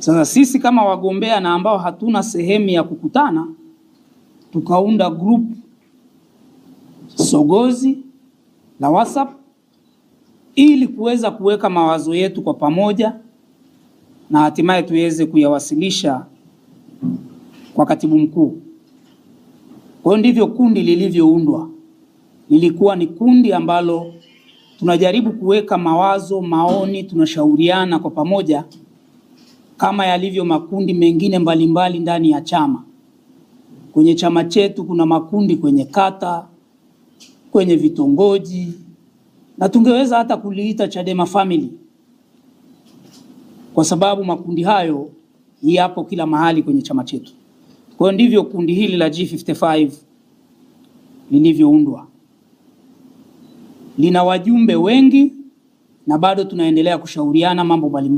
Sasa sisi kama wagombea na ambao hatuna sehemu ya kukutana, tukaunda group sogozi la WhatsApp ili kuweza kuweka mawazo yetu kwa pamoja na hatimaye tuweze kuyawasilisha kwa katibu mkuu. Kwa ndivyo kundi lilivyoundwa. Lilikuwa ni kundi ambalo tunajaribu kuweka mawazo, maoni, tunashauriana kwa pamoja kama yalivyo makundi mengine mbalimbali ndani ya chama. Kwenye chama chetu kuna makundi kwenye kata, kwenye vitongoji, na tungeweza hata kuliita Chadema Family, kwa sababu makundi hayo yapo kila mahali kwenye chama chetu. Kwa ndivyo kundi hili la G55 lilivyoundwa. Lina wajumbe wengi na bado tunaendelea kushauriana mambo mbalimbali.